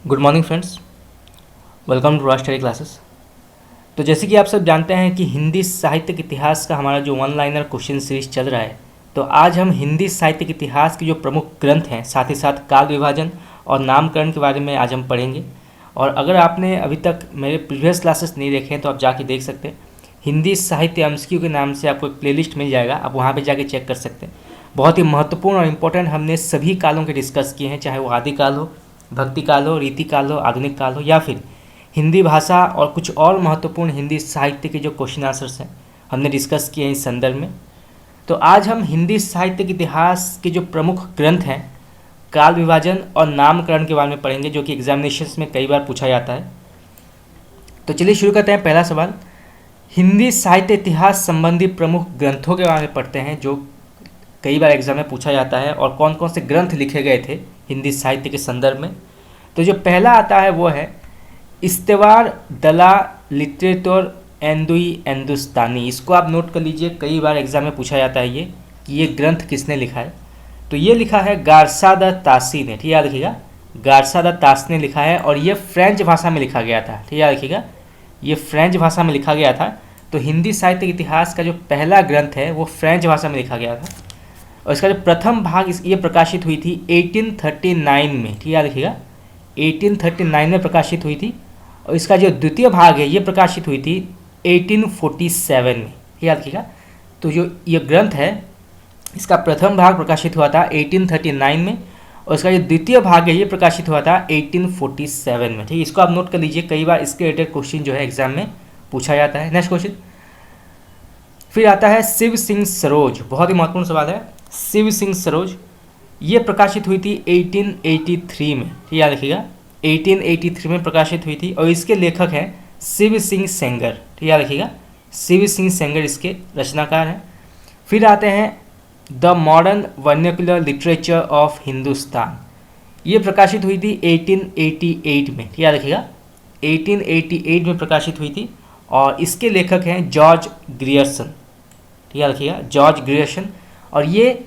Good morning friends, welcome to Raj study classes. तो जैसे कि आप सब जानते हैं कि हिंदी साहित्य के इतिहास का हमारा जो वन लाइनर क्वेश्चन सीरीज चल रहा है, तो आज हम हिंदी साहित्य के इतिहास के जो प्रमुख ग्रंथ हैं, साथ ही साथ काल विभाजन और नामकरण के बारे में आज हम पढ़ेंगे। और अगर आपने अभी तक मेरे प्रीवियस क्लासेस नहीं देखे हैं तो आप जाके देख सकते हैं। हिंदी साहित्य एमसीक्यू के नाम से आपको एक प्लेलिस्ट मिल जाएगा, आप वहाँ पर जाके चेक कर सकते हैं। बहुत ही महत्वपूर्ण और इम्पोर्टेंट हमने सभी कालों के डिस्कस किए हैं, चाहे वो आदिकाल हो, भक्ति काल हो, रीति काल हो, आधुनिक काल हो, या फिर हिंदी भाषा और कुछ और महत्वपूर्ण हिंदी साहित्य के जो क्वेश्चन आंसर्स हैं हमने डिस्कस किए हैं इस संदर्भ में। तो आज हम हिंदी साहित्य के इतिहास के जो प्रमुख ग्रंथ हैं, काल विभाजन और नामकरण के बारे में पढ़ेंगे, जो कि एग्जामिनेशंस में कई बार पूछा जाता है। तो चलिए शुरू करते हैं। पहला सवाल, हिंदी साहित्य इतिहास संबंधी प्रमुख ग्रंथों के बारे में पढ़ते हैं जो कई बार एग्जाम में पूछा जाता है, और कौन कौन से ग्रंथ लिखे गए थे हिंदी साहित्य के संदर्भ में। तो जो पहला आता है वो है इस्तेवार दला लिटरेचर एंदुई हिंदुस्तानी। इसको आप नोट कर लीजिए, कई बार एग्जाम में पूछा जाता है ये कि ये ग्रंथ किसने लिखा है। तो ये लिखा है गारसा द तासी ने, ठीक है, याद रखिएगा, गारसा द तास ने लिखा है, और ये फ्रेंच भाषा में लिखा गया था, ठीक है, याद रखिएगा, ये फ्रेंच भाषा में लिखा गया था। तो हिंदी साहित्य के इतिहास का जो पहला ग्रंथ है वो फ्रेंच भाषा में लिखा गया था, और इसका जो प्रथम भाग ये प्रकाशित हुई थी 1839 में, ठीक है, याद रखिएगा, 1839 में प्रकाशित हुई थी। और इसका जो द्वितीय भाग है ये प्रकाशित हुई थी 1847 में, याद रखिएगा। तो जो ये ग्रंथ है इसका प्रथम भाग प्रकाशित हुआ था 1839 में, और इसका जो द्वितीय भाग है ये प्रकाशित हुआ था 1847 में, ठीक है। इसको आप नोट कर लीजिए, कई बार इसके रिलेटेड क्वेश्चन जो है एग्जाम में पूछा जाता है। नेक्स्ट क्वेश्चन फिर आता है शिव सिंह सरोज, बहुत ही महत्वपूर्ण सवाल है। शिव सिंह सरोज ये प्रकाशित हुई थी 1883 में, ठीक है, याद रखिएगा, 1883 में प्रकाशित हुई थी, और इसके लेखक हैं शिव सिंह सेंगर, ठीक है, याद रखिएगा, शिव सिंह सेंगर इसके रचनाकार हैं। फिर आते हैं the modern vernacular literature of Hindustan, ये प्रकाशित हुई थी 1888 में, ठीक है, याद रखिएगा, 1888 में प्रकाशित हुई थी, और इसके लेखक हैं जॉर्ज ग्रियर्सन, ठीक है, याद रखिएगा, जॉर्ज ग्रियर्सन। और ये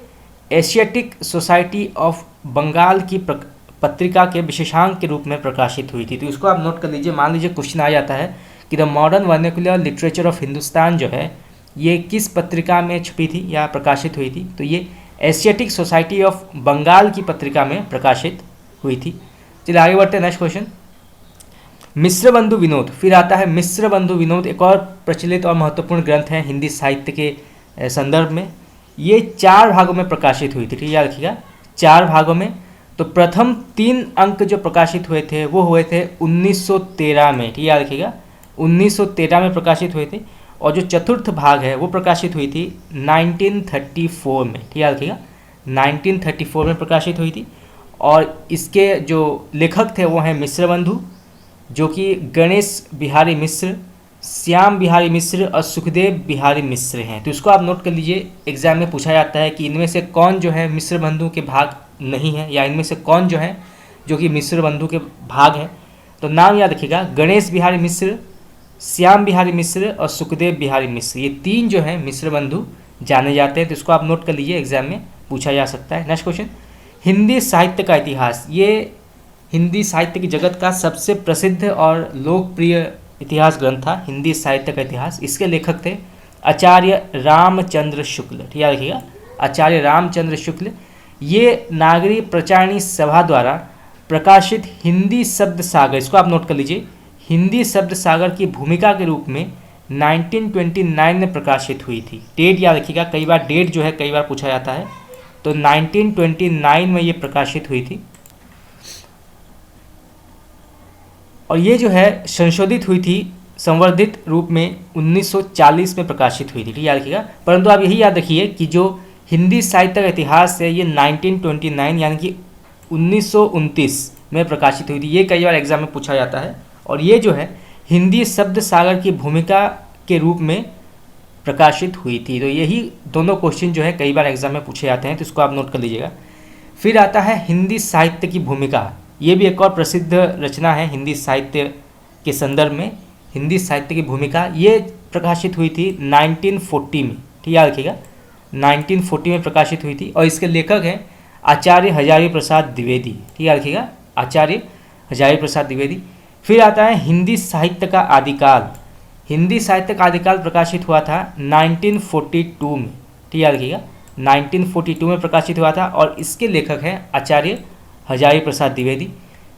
एशियाटिक सोसाइटी ऑफ बंगाल की पत्रिका के विशेषांक के रूप में प्रकाशित हुई थी। तो इसको आप नोट कर लीजिए। मान लीजिए क्वेश्चन आ जाता है कि the modern vernacular literature of Hindustan जो है ये किस पत्रिका में छपी थी या प्रकाशित हुई थी, तो ये एशियाटिक सोसाइटी ऑफ बंगाल की पत्रिका में प्रकाशित हुई थी। चलिए आगे बढ़ते हैं। नेक्स्ट क्वेश्चन, मिश्र बंधु विनोद। फिर आता है मिश्र बंधु विनोद, एक और प्रचलित और महत्वपूर्ण ग्रंथ है हिंदी साहित्य के संदर्भ में। ये 4 भागों में प्रकाशित हुई थी, ठीक है, याद रखिएगा, 4 भागों में। तो प्रथम 3 अंक जो प्रकाशित हुए थे वो हुए थे 1913 में, ठीक है, याद रखिएगा, 1913 में प्रकाशित हुए थे। और जो चतुर्थ भाग है वो प्रकाशित हुई थी 1934 में, ठीक है, याद रखिएगा, 1934 में प्रकाशित हुई थी। और इसके जो लेखक थे वो हैं मिश्र बंधु, जो कि गणेश बिहारी मिश्र, श्याम बिहारी मिश्र और सुखदेव बिहारी मिश्र हैं। तो इसको आप नोट कर लीजिए, एग्जाम में पूछा जाता है कि इनमें से कौन जो है मिश्र बंधु के भाग नहीं है, या इनमें से कौन जो है जो कि मिश्र बंधु के भाग हैं। तो नाम याद रखिएगा, गणेश बिहारी मिश्र, श्याम बिहारी मिश्र और सुखदेव बिहारी मिश्र, ये 3 जो है मिश्र बंधु जाने जाते हैं। तो इसको आप नोट कर लीजिए, एग्जाम में पूछा जा सकता है। नेक्स्ट क्वेश्चन, हिंदी साहित्य का इतिहास। ये हिंदी साहित्य की जगत का सबसे प्रसिद्ध और लोकप्रिय इतिहास ग्रंथ था हिंदी साहित्य का इतिहास। इसके लेखक थे आचार्य रामचंद्र शुक्ल, ठीक है, याद रखिएगा, आचार्य रामचंद्र शुक्ल। ये नागरी प्रचारणी सभा द्वारा प्रकाशित हिंदी शब्द सागर, इसको आप नोट कर लीजिए, हिंदी शब्द सागर की भूमिका के रूप में 1929 में प्रकाशित हुई थी। डेट याद रखिएगा, कई बार डेट जो है कई बार पूछा जाता है। तो 1929 में ये प्रकाशित हुई थी, और ये जो है संशोधित हुई थी संवर्धित रूप में 1940 में प्रकाशित हुई थी, ठीक है, याद रखिएगा। परंतु आप यही याद रखिए कि जो हिंदी साहित्य का इतिहास है ये 1929 यानी कि 1929 में प्रकाशित हुई थी। ये कई बार एग्जाम में पूछा जाता है, और ये जो है हिंदी शब्द सागर की भूमिका के रूप में प्रकाशित हुई थी। तो यही दोनों क्वेश्चन जो है कई बार एग्जाम में पूछे जाते हैं, तो इसको आप नोट कर लीजिएगा। फिर आता है हिंदी साहित्य की भूमिका। ये भी एक और प्रसिद्ध रचना है हिंदी साहित्य के संदर्भ में। हिंदी साहित्य की भूमिका ये प्रकाशित हुई थी 1940 में, ठीक है, याद रखिएगा, 1940 में प्रकाशित हुई थी, और इसके लेखक हैं आचार्य हजारी प्रसाद द्विवेदी, ठीक है, याद रखिएगा, आचार्य हजारी प्रसाद द्विवेदी। फिर आता है हिंदी साहित्य का आदिकाल। हिंदी साहित्य का आदिकाल प्रकाशित हुआ था 1942 में, ठीक याद रखिएगा, 1942 में प्रकाशित हुआ था और इसके लेखक हैं आचार्य हजारी प्रसाद द्विवेदी।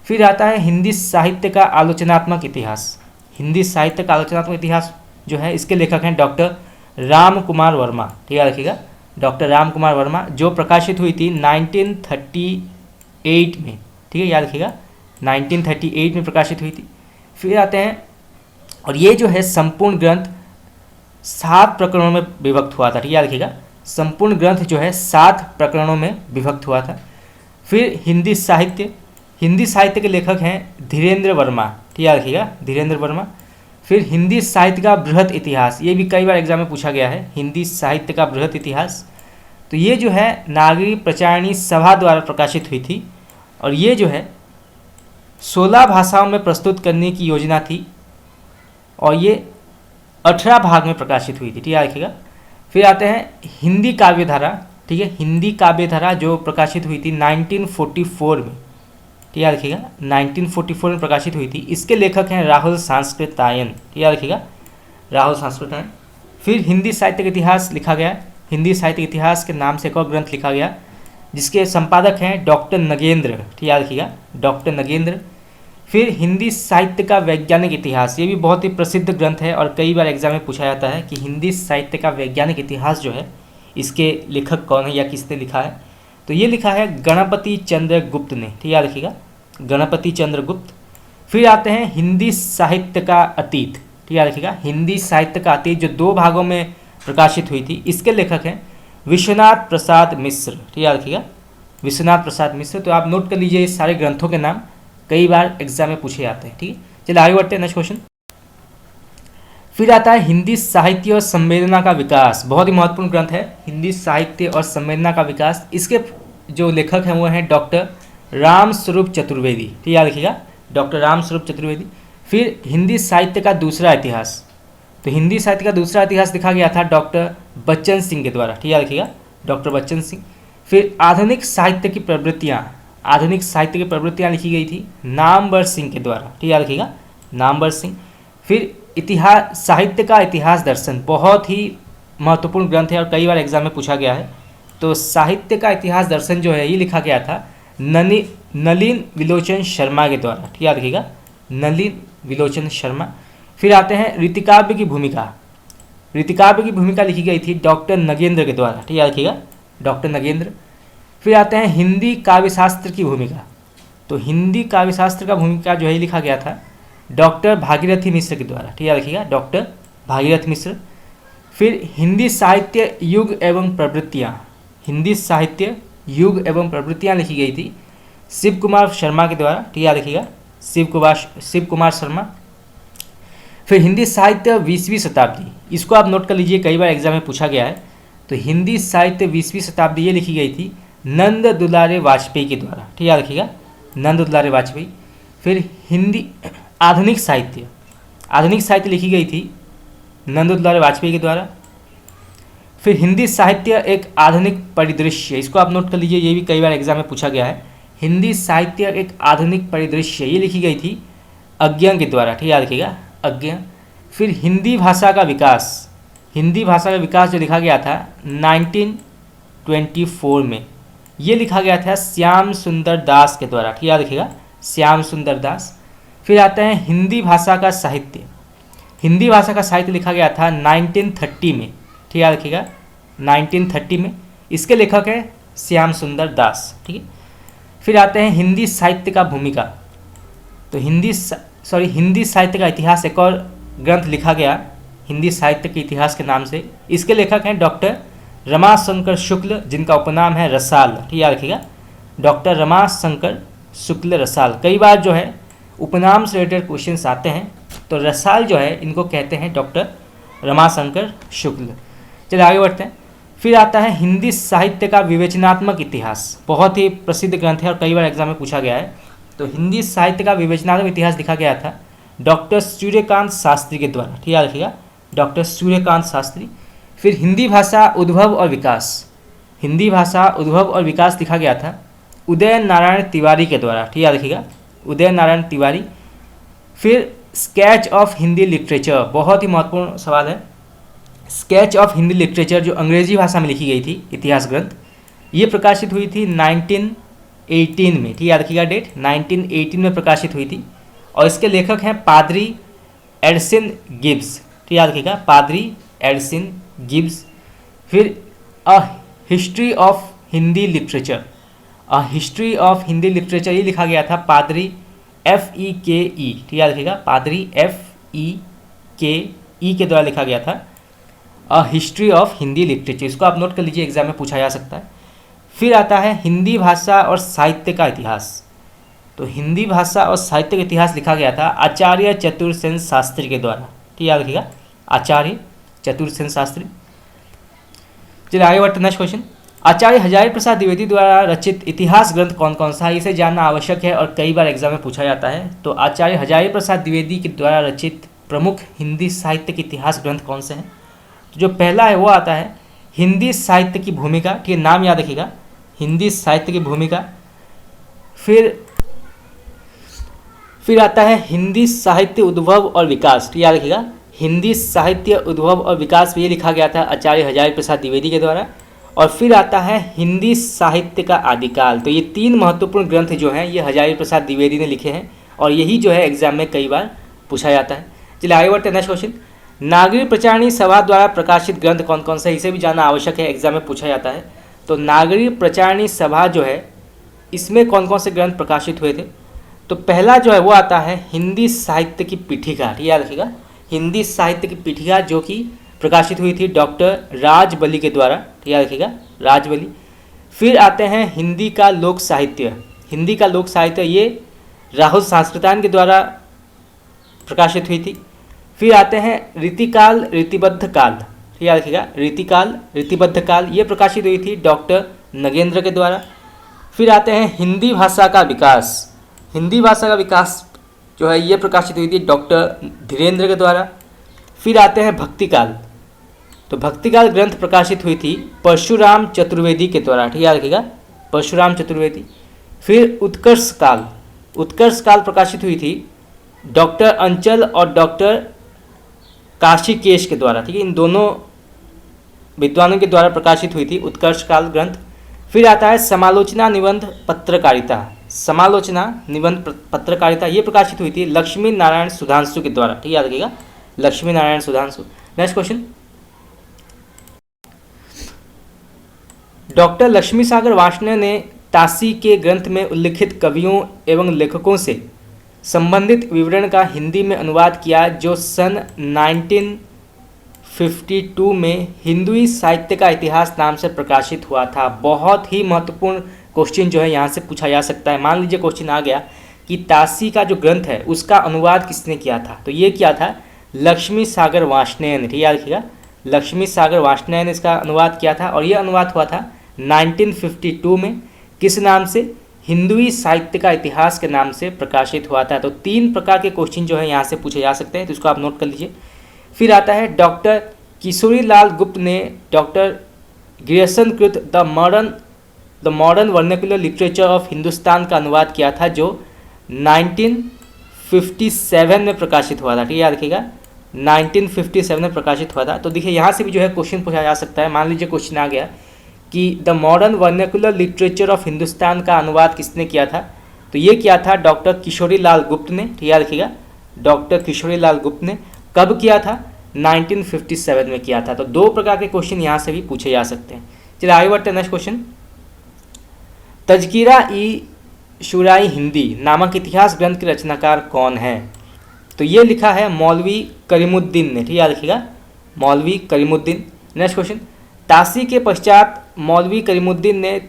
फिर आता है हिंदी साहित्य का आलोचनात्मक इतिहास। हिंदी साहित्य का आलोचनात्मक इतिहास जो है इसके लेखक हैं डॉक्टर राम कुमार वर्मा, ठीक है रखिएगा, डॉक्टर राम कुमार वर्मा, जो प्रकाशित हुई थी 1938 में, ठीक है याद रखिएगा, 1938 में प्रकाशित हुई थी। फिर आते हैं, और ये जो है संपूर्ण ग्रंथ 7 प्रकरणों में विभक्त हुआ था, ठीक है याद रखिएगा, संपूर्ण ग्रंथ जो है 7 प्रकरणों में विभक्त हुआ था। फिर हिंदी साहित्य के लेखक हैं धीरेन्द्र वर्मा, ठीक है रखिएगा, धीरेन्द्र वर्मा। फिर हिंदी साहित्य का बृहत इतिहास, ये भी कई बार एग्जाम में पूछा गया है, हिंदी साहित्य का बृहत इतिहास। तो ये जो है नागरी प्रचारणी सभा द्वारा प्रकाशित हुई थी और ये जो है 16 भाषाओं में प्रस्तुत करने की योजना थी और ये 18 भाग में प्रकाशित हुई थी, ठीक है रखिएगा। फिर आते हैं हिंदी काव्यधारा, ठीक है, हिंदी काव्यधारा जो प्रकाशित हुई थी 1944 में, ठीक है रखिएगा, 1944 में प्रकाशित हुई थी। इसके लेखक हैं राहुल सांस्कृतायन, ठीक है रखिएगा, राहुल सांस्कृतायन। फिर हिंदी साहित्य का इतिहास लिखा गया, हिंदी साहित्य इतिहास के नाम से एक और ग्रंथ लिखा गया जिसके संपादक हैं डॉक्टर नगेंद्र, ठीक है रखिएगा, डॉक्टर नगेंद्र। फिर हिंदी साहित्य का वैज्ञानिक इतिहास, ये भी बहुत ही प्रसिद्ध ग्रंथ है और कई बार एग्जाम में पूछा जाता है कि हिंदी साहित्य का वैज्ञानिक इतिहास जो है इसके लेखक कौन है या किसने लिखा है। तो ये लिखा है गणपति चंद्र गुप्त ने, ठीक है रखिएगा, गणपति चंद्र गुप्त। फिर आते हैं हिंदी साहित्य का अतीत, ठीक है रखिएगा, हिंदी साहित्य का अतीत जो 2 भागों में प्रकाशित हुई थी। इसके लेखक हैं विश्वनाथ प्रसाद मिश्र, ठीक है रखिएगा, विश्वनाथ प्रसाद मिश्र। तो आप नोट कर लीजिए इस सारे ग्रंथों के नाम, कई बार एग्जाम में पूछे जाते हैं, ठीक है। चलिए आगे बढ़ते हैं, नेक्स्ट क्वेश्चन। फिर आता है हिंदी साहित्य और संवेदना का विकास, बहुत ही महत्वपूर्ण ग्रंथ है हिंदी साहित्य और संवेदना का विकास। इसके जो लेखक हैं वो हैं डॉक्टर राम स्वरूप चतुर्वेदी, ठीक है रखिएगा, डॉक्टर राम स्वरूप चतुर्वेदी। फिर हिंदी साहित्य का दूसरा इतिहास, तो हिंदी साहित्य का दूसरा इतिहास लिखा गया था डॉक्टर बच्चन सिंह के द्वारा, ठीक है रखिएगा, डॉक्टर बच्चन सिंह। फिर आधुनिक साहित्य की प्रवृत्तियाँ, आधुनिक साहित्य की प्रवृत्तियाँ लिखी गई थी नामवर सिंह के द्वारा, ठीक है रखिएगा, नामवर सिंह। फिर इतिहास, साहित्य का इतिहास दर्शन, बहुत ही महत्वपूर्ण ग्रंथ है और कई बार एग्जाम में पूछा गया है। तो साहित्य का इतिहास दर्शन जो है ये लिखा गया था नलिन विलोचन शर्मा के द्वारा, ठीक है रखिएगा, नलिन विलोचन शर्मा। फिर आते हैं रीतिकाव्य की भूमिका, रीतिकाव्य की भूमिका लिखी गई थी डॉक्टर नगेंद्र के द्वारा, ठीक है रखिएगा, डॉक्टर नगेंद्र। फिर आते हैं हिंदी काव्यशास्त्र की भूमिका, तो हिंदी काव्यशास्त्र का भूमिका जो है लिखा गया था डॉक्टर भागीरथी मिश्र के द्वारा, ठीक है रखिएगा, डॉक्टर भागीरथ मिश्र। फिर हिंदी साहित्य युग एवं प्रवृत्तियाँ, हिंदी साहित्य युग एवं प्रवृत्तियाँ लिखी गई थी शिव कुमार शर्मा के द्वारा, ठीक है रखिएगा, शिव कुमार शर्मा। फिर हिंदी साहित्य 20वीं शताब्दी, इसको आप नोट कर लीजिए, कई बार एग्जाम में पूछा गया है। तो हिंदी साहित्य 20वीं शताब्दी ये लिखी गई थी नंद दुलारे वाजपेयी के द्वारा, ठीक है रखिएगा, नंद दुलारे वाजपेयी। फिर हिंदी आधुनिक साहित्य लिखी गई थी नंद दुलारे वाजपेयी के द्वारा। फिर हिंदी साहित्य एक आधुनिक परिदृश्य, इसको आप नोट कर लीजिए, ये भी कई बार एग्जाम में पूछा गया है, हिंदी साहित्य एक आधुनिक परिदृश्य, ये लिखी गई थी अज्ञ के द्वारा, ठीक है रखिएगा, अज्ञ। फिर हिंदी भाषा का विकास, हिंदी भाषा का विकास जो लिखा गया था 1924 में, ये लिखा गया था श्याम सुंदर दास के द्वारा, ठीक है रखिएगा, श्याम सुंदर दास। फिर आता है हिंदी भाषा का साहित्य, हिंदी भाषा का साहित्य लिखा गया था 1930 में, ठीक है रखिएगा, 1930 में। इसके लेखक है श्याम सुंदर दास, ठीक है। फिर आते हैं हिंदी साहित्य का भूमिका, तो हिंदी साहित्य का इतिहास, एक और ग्रंथ लिखा गया हिंदी साहित्य के इतिहास के नाम से। इसके लेखक हैं डॉक्टर रमाशंकर शुक्ल, जिनका उपनाम है रसाल, ठीक है रखिएगा, डॉक्टर रमाशंकर शुक्ल रसाल। कई बार जो है उपनाम से रिलेटेड क्वेश्चंस आते हैं, तो रसाल जो है इनको कहते हैं डॉक्टर रमाशंकर शुक्ल। चलिए आगे बढ़ते हैं। फिर आता है हिंदी साहित्य का विवेचनात्मक इतिहास, बहुत ही प्रसिद्ध ग्रंथ है और कई बार एग्जाम में पूछा गया है। तो हिंदी साहित्य का विवेचनात्मक इतिहास लिखा गया था डॉक्टर सूर्यकांत शास्त्री के द्वारा, ठीक है रखिएगा, डॉक्टर सूर्यकांत शास्त्री। फिर हिंदी भाषा उद्भव और विकास, हिंदी भाषा उद्भव और विकास लिखा गया था उदय नारायण तिवारी के द्वारा, ठीक है रखिएगा, उदय नारायण तिवारी। फिर स्केच ऑफ हिंदी लिटरेचर, बहुत ही महत्वपूर्ण सवाल है। स्केच ऑफ हिंदी लिटरेचर जो अंग्रेजी भाषा में लिखी गई थी इतिहास ग्रंथ, ये प्रकाशित हुई थी 1918 में, ठीक याद रखिएगा डेट, 1918 में प्रकाशित हुई थी। और इसके लेखक हैं पादरी एडसन गिब्स, ठीक याद रखिएगा, पादरी एडसन गिब्स। फिर a history of Hindi literature, a history of Hindi literature ये लिखा गया था पादरी FEKE, ठीक याद रखिएगा, पादरी FEKE के द्वारा लिखा गया था a history of Hindi literature. इसको आप नोट कर लीजिए, एग्जाम में पूछा जा सकता है। फिर आता है हिंदी भाषा और साहित्य का इतिहास। तो हिंदी भाषा और साहित्य का इतिहास लिखा गया था आचार्य चतुरसेन शास्त्री के द्वारा, ठीक याद रखिएगा, आचार्य चतुरसेन शास्त्री। चलिए आगे बढ़ते नेक्स्ट क्वेश्चन। आचार्य हजारी प्रसाद द्विवेदी द्वारा रचित इतिहास ग्रंथ कौन कौन सा है, इसे जानना आवश्यक है और कई बार एग्जाम में पूछा जाता है। तो आचार्य हजारी प्रसाद द्विवेदी के द्वारा रचित प्रमुख हिंदी साहित्य के इतिहास ग्रंथ कौन से हैं? तो जो पहला है वो आता है हिंदी साहित्य की भूमिका, ठीक है, नाम याद रखिएगा, हिंदी साहित्य की भूमिका। फिर आता है हिंदी साहित्य उद्भव और विकास, ठीक याद रखिएगा, हिंदी साहित्य उद्भव और विकास में ये लिखा गया था आचार्य हजारी प्रसाद द्विवेदी के द्वारा। और फिर आता है हिंदी साहित्य का आदिकाल। तो ये तीन महत्वपूर्ण ग्रंथ जो हैं ये हजारी प्रसाद द्विवेदी ने लिखे हैं और यही जो है एग्जाम में कई बार पूछा जाता है। चलिए आगे बढ़ते हैं नेक्स्ट क्वेश्चन। नागरिक प्रचारणी सभा द्वारा प्रकाशित ग्रंथ कौन कौन सा है, इसे भी जानना आवश्यक है, एग्जाम में पूछा जाता है। तो नागरिक प्रचारणी सभा जो है इसमें कौन कौन से ग्रंथ प्रकाशित हुए थे? तो पहला जो है वो आता है हिंदी साहित्य की पीठिका, ठीक याद रखिएगा, हिंदी साहित्य की पीठिका जो कि प्रकाशित हुई थी डॉक्टर राजबली के द्वारा, ठीक याद रखिएगा, राजबली। फिर आते हैं हिंदी का लोक साहित्य, हिंदी का लोक साहित्य ये राहुल सांस्कृतायन के द्वारा प्रकाशित हुई थी। फिर आते हैं रीतिकाल रीतिबद्ध काल, ठीक याद रखिएगा, रीतिकाल रीतिबद्ध काल ये प्रकाशित हुई थी डॉक्टर नगेंद्र के द्वारा। फिर आते हैं हिंदी भाषा का विकास, हिंदी भाषा का विकास जो है ये प्रकाशित हुई थी डॉक्टर धीरेन्द्र के द्वारा। फिर आते हैं भक्तिकाल, तो भक्तिकाल ग्रंथ प्रकाशित हुई थी परशुराम चतुर्वेदी के द्वारा, ठीक याद रखिएगा, परशुराम चतुर्वेदी। फिर उत्कर्ष काल, उत्कर्ष काल प्रकाशित हुई थी डॉक्टर अंचल और डॉक्टर काशीकेश के द्वारा, ठीक है, इन दोनों विद्वानों के द्वारा प्रकाशित हुई थी उत्कर्ष काल ग्रंथ। फिर आता है समालोचना निबंध पत्रकारिता, समालोचना निबंध पत्रकारिता ये प्रकाशित हुई थी लक्ष्मी नारायण सुधांशु के द्वारा, ठीक याद रखिएगा, Lakshmi Narayan Sudhanshu. Next question. Doctor Lakshmi Sagar Varshney ने तासी के ग्रंथ में उल्लिखित कवियों एवं लेखकों से संबंधित विवरण का हिंदी में अनुवाद किया जो सन 1952 में हिंदुई साहित्य का इतिहास नाम से प्रकाशित हुआ था। बहुत ही महत्वपूर्ण क्वेश्चन जो है यहाँ से पूछा जा सकता है। मान लीजिए क्वेश्चन आ गया कि तासी का जो ग्रंथ है उसका अनुवाद किसने किया था, तो ये किया था लक्ष्मी सागर वार्ष्णेय ने, ठीक याद रखिएगा, लक्ष्मी सागर वार्ष्णेय ने इसका अनुवाद किया था और यह अनुवाद हुआ था 1952 में। किस नाम से? हिंदुई साहित्य का इतिहास के नाम से प्रकाशित हुआ था। तो तीन प्रकार के क्वेश्चन जो है यहाँ से पूछे जा सकते हैं, तो इसको आप नोट कर लीजिए। फिर आता है डॉक्टर किशोरी लाल गुप्त ने डॉक्टर ग्रियर्सन कृत the modern vernacular literature of Hindustan का अनुवाद किया था जो 1957 में प्रकाशित हुआ था, ठीक है, याद रखिएगा, 1957 में प्रकाशित हुआ था। तो देखिए यहाँ से भी जो है क्वेश्चन पूछा जा सकता है। मान लीजिए क्वेश्चन आ गया कि the modern vernacular literature of Hindustan का अनुवाद किसने किया था, तो ये किया था डॉक्टर किशोरी लाल गुप्त ने, ठीक याद रखिएगा, डॉक्टर किशोरी लाल गुप्त ने। कब किया था? 1957 में किया था। तो दो प्रकार के क्वेश्चन यहाँ से भी पूछे जा सकते हैं। चलिए आगे बढ़ते हैं नेक्स्ट क्वेश्चन। तजकीरा ई शुराई हिंदी नामक इतिहास ग्रंथ के रचनाकार कौन है? तो ये लिखा है मौलवी करीमुद्दीन ने, ठीक याद रखिएगा, मौलवी करीमुद्दीन। Next question. तासी के पश्चात मौलवी करीमुद्दीन ने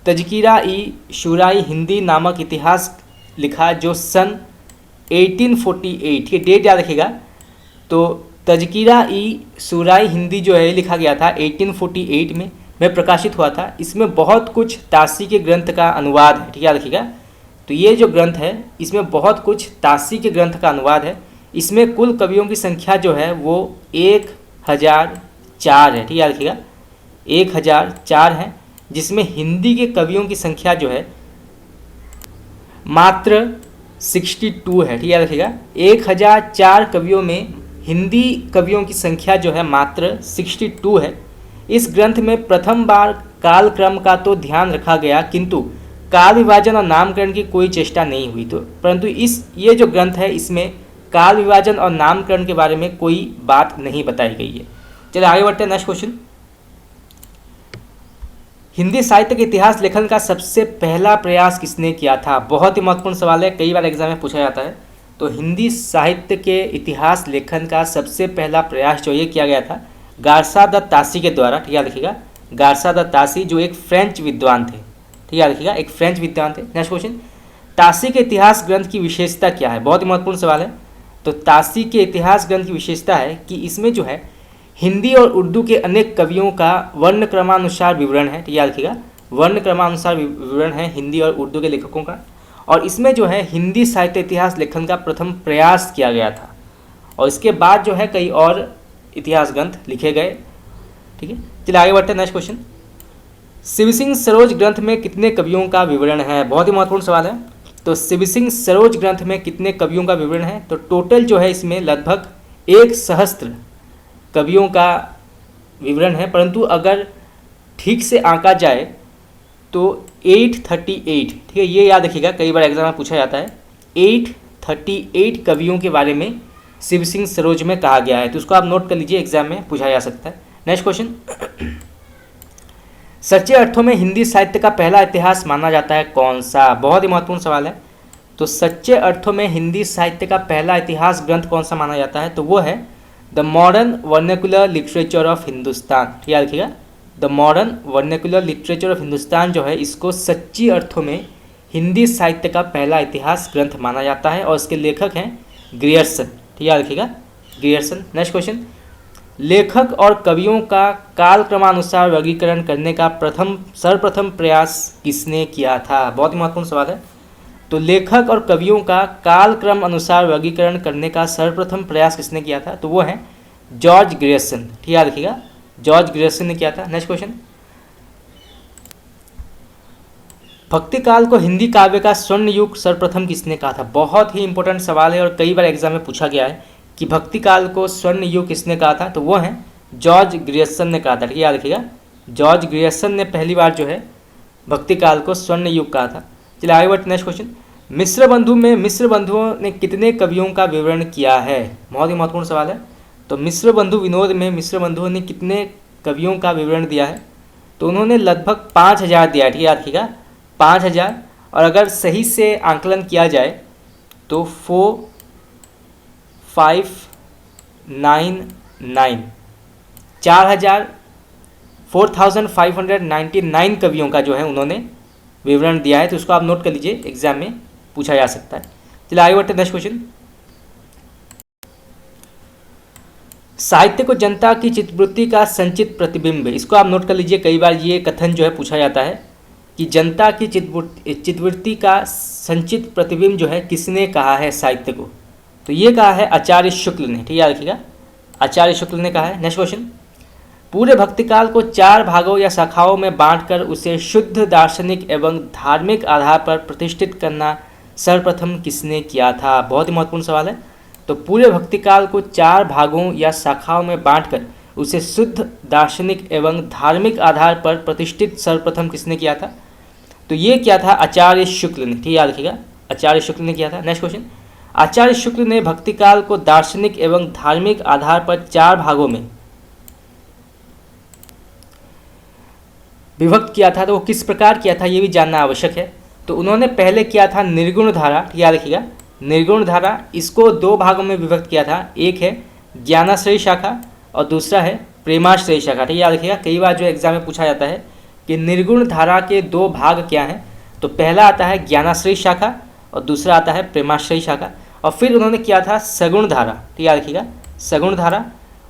तजकीरा ई शुराई हिंदी नामक इतिहास लिखा जो सन 1848 के डेट याद रखिएगा। तो तजकीरा ई शुराई हिंदी जो है लिखा गया था 1848 में प्रकाशित हुआ था। इसमें बहुत कुछ तासी के ग्रंथ का अनुवाद है, ठीक याद रखिएगा। तो ये जो ग्रंथ है इसमें बहुत कुछ तासी के ग्रंथ का अनुवाद है। इसमें कुल कवियों की संख्या जो है वो 1004 है, ठीक याद रखिएगा, 1004 है, जिसमें हिंदी के कवियों की संख्या जो है मात्र 62 है। ठीक है, रखिएगा 1004 कवियों में हिंदी कवियों की संख्या जो है मात्र 62 है। इस ग्रंथ में प्रथम बार कालक्रम का तो ध्यान रखा गया, किंतु काल विभाजन और नामकरण की कोई चेष्टा नहीं हुई। तो परंतु ये जो ग्रंथ है इसमें काल विभाजन और नामकरण के बारे में कोई बात नहीं बताई गई है। चलिए आगे बढ़ते हैं, नेक्स्ट क्वेश्चन। हिंदी साहित्य के इतिहास लेखन का सबसे पहला प्रयास किसने किया था? बहुत ही महत्वपूर्ण सवाल है, कई बार एग्जाम में पूछा जाता है। तो हिंदी साहित्य के इतिहास लेखन का सबसे पहला प्रयास जो ये किया गया था गारसा द तासी के द्वारा। ठीक है, देखिएगा गारसा द तासी जो एक फ्रेंच विद्वान थे। ठीक है, देखिएगा एक फ्रेंच विद्वान थे। नेक्स्ट क्वेश्चन, तासी के इतिहास ग्रंथ की विशेषता क्या है? बहुत ही महत्वपूर्ण सवाल है। तो तासी के इतिहास ग्रंथ की विशेषता है कि इसमें जो है हिंदी और उर्दू के अनेक कवियों का वर्ण क्रमानुसार विवरण है। ठीक है, देखिएगा वर्ण क्रमानुसार विवरण है हिंदी और उर्दू के लेखकों का। और इसमें जो है हिंदी साहित्य इतिहास लेखन का प्रथम प्रयास किया गया था, और इसके बाद जो है कई और इतिहास ग्रंथ लिखे गए। ठीक है, चलिए आगे बढ़ते हैं, नेक्स्ट क्वेश्चन। शिव सिंह सरोज ग्रंथ में कितने कवियों का विवरण है? बहुत ही महत्वपूर्ण सवाल है। तो शिव सिंह सरोज ग्रंथ में कितने कवियों का विवरण है? तो टोटल जो है इसमें लगभग 1 सहस्त्र कवियों का विवरण है, परंतु अगर ठीक से आंका जाए तो 838। ठीक है, ये याद रखिएगा, कई बार एग्जाम में पूछा जाता है। 838 कवियों के बारे में शिव सिंह सरोज में कहा गया है, तो उसको आप नोट कर लीजिए, एग्जाम में पूछा जा सकता है। नेक्स्ट क्वेश्चन, सच्चे अर्थों में हिंदी साहित्य का पहला इतिहास माना जाता है कौन सा? बहुत ही महत्वपूर्ण सवाल है। तो सच्चे अर्थों में हिंदी साहित्य का पहला इतिहास ग्रंथ कौन सा माना जाता है? तो वो है the modern vernacular literature of Hindustan. ठीक है, देखिएगा the modern vernacular literature of Hindustan जो है इसको सच्ची अर्थों में हिंदी साहित्य का पहला इतिहास ग्रंथ माना जाता है, और इसके लेखक हैं ग्रियर्सन। ठीक है, देखिएगा ग्रियर्सन। नेक्स्ट क्वेश्चन, लेखक और कवियों का कालक्रमानुसार वर्गीकरण करने का सर्वप्रथम प्रयास किसने किया था? बहुत ही महत्वपूर्ण सवाल है। तो लेखक और कवियों का कालक्रम अनुसार वर्गीकरण करने का सर्वप्रथम प्रयास किसने किया था? तो वो है जॉर्ज ग्रियर्सन। ठीक है, देखिएगा जॉर्ज ग्रियर्सन ने किया था। नेक्स्ट क्वेश्चन, भक्ति काल को हिंदी काव्य का स्वर्ण युग सर्वप्रथम किसने कहा था? बहुत ही इंपॉर्टेंट सवाल है और कई बार एग्जाम में पूछा गया है कि भक्ति काल को स्वर्ण युग किसने कहा था? तो वो है जॉर्ज ग्रियर्सन ने कहा था। ठीक है, याद रखिएगा जॉर्ज ग्रियर्सन ने पहली बार जो है भक्ति काल को स्वर्ण युग कहा था। चलिए आगे बढ़ते, नेक्स्ट क्वेश्चन, मिश्र बंधु में मिश्र बंधुओं ने कितने कवियों का विवरण किया है? बहुत ही महत्वपूर्ण सवाल है। तो मिश्र बंधु विनोद में मिश्र बंधुओं ने कितने कवियों का विवरण दिया है? तो उन्होंने लगभग 5000 दिया है। ठीक है, याद रखिएगा 5000, और अगर सही से आंकलन किया जाए तो 4599 4599 कवियों का जो है उन्होंने विवरण दिया है। तो उसको आप नोट कर लीजिए, एग्जाम में पूछा जा सकता है। चलिए आगे बढ़ते हैं, नेक्स्ट क्वेश्चन, साहित्य को जनता की चित्तवृत्ति का संचित प्रतिबिंब। इसको आप नोट कर लीजिए, कई बार ये कथन जो है पूछा जाता है कि जनता की चित्तवृत्ति का संचित प्रतिबिंब जो है किसने कहा है साहित्य को? तो ये कहा है आचार्य शुक्ल ने। ठीक है, रखिएगा आचार्य शुक्ल ने कहा है। नेक्स्ट क्वेश्चन, पूरे भक्तिकाल को 4 भागों या शाखाओं में बांटकर उसे शुद्ध दार्शनिक एवं धार्मिक आधार पर प्रतिष्ठित करना सर्वप्रथम किसने किया था? बहुत ही महत्वपूर्ण सवाल है। तो पूरे भक्तिकाल को 4 भागों या शाखाओं में बांटकर उसे शुद्ध दार्शनिक एवं धार्मिक आधार पर प्रतिष्ठित सर्वप्रथम किसने किया था? तो ये क्या था? आचार्य शुक्ल ने। ठीक याद रखिएगा आचार्य शुक्ल ने किया था। नेक्स्ट क्वेश्चन, आचार्य शुक्ल ने भक्तिकाल को दार्शनिक एवं धार्मिक आधार पर 4 भागों में विभक्त किया था। तो वो किस प्रकार किया था ये भी जानना आवश्यक है। तो उन्होंने पहले किया था निर्गुण धारा। ठीक याद रखिएगा निर्गुण धारा, इसको 2 भागों में विभक्त किया था। एक है ज्ञानाश्रयी शाखा और दूसरा है प्रेमाश्रयी शाखा। ठीक याद रखिएगा, कई बार जो एग्जाम में पूछा जाता है कि निर्गुण धारा के 2 भाग क्या हैं। तो पहला आता है ज्ञानाश्रयी शाखा और दूसरा आता है प्रेमाश्रयी शाखा। और फिर उन्होंने किया था सगुण धारा। ठीक याद रखिएगा सगुण धारा,